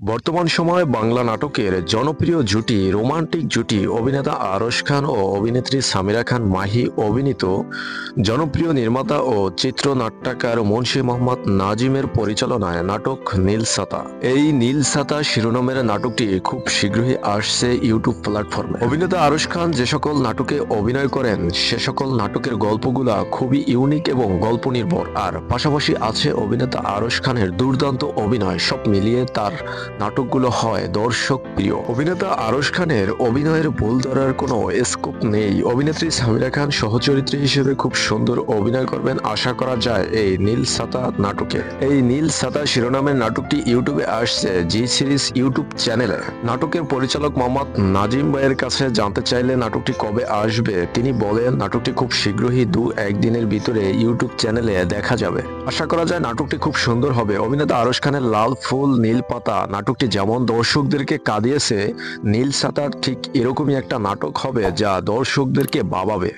বর্তমান সময়ে বাংলা নাটকের জনপ্রিয় জুটি রোমান্টিক জুটি অভিনেতা আরশ খান ও অভিনেত্রী সামিরা খান মাহি অভিনীত জনপ্রিয় নির্মাতা ও চিত্রনাট্যকার মুন্সি মোহাম্মদ নাজিমের পরিচালনায় নাটক নীলসাতা। এই নীলসাতা শিরোনামের নাটকটি খুব শীঘ্রই আসছে ইউটিউব প্ল্যাটফর্মে। অভিনেতা আরশ খান যে সকল নাটকে অভিনয় করেন সে সকল নাটকের গল্পগুলা খুবই ইউনিক এবং গল্প নির্ভর, আর পাশাপাশি আছে অভিনেতা আরশ খানের দুর্দান্ত অভিনয়। সব মিলিয়ে তার নাটকগুলো হয় দর্শক প্রিয়। অভিনেতা আরশ খানের অভিনয়ের ভুল ধরার কোনো স্কোপ নেই। অভিনেত্রী সামিরা খান সহচরিত্রী হিসেবে খুব সুন্দর অভিনয় করবেন আশা করা যায় এই নীলসাতা নাটকে। এই নীলসাতা শিরোনামের নাটকটি ইউটিউবে আসছে জি সিরিজ ইউটিউব চ্যানেলে। নাটকের পরিচালক মোহাম্মদ নাজিম ভাইয়ের কাছে জানতে চাইলে নাটকটি কবে আসবে, তিনি বলেন নাটকটি খুব শীঘ্রই 2-1 দিনের ভিতরে ইউটিউব চ্যানেলে দেখা যাবে। আশা করা যায় নাটকটি খুব সুন্দর হবে। অভিনেতা আরশ খানের লাল ফুল নীল পাতা নাটকটি যেমন দর্শকদেরকে কাঁদিয়েছে, নীলসাতার ঠিক এরকমই একটা নাটক হবে যা দর্শকদেরকে ভাবাবে।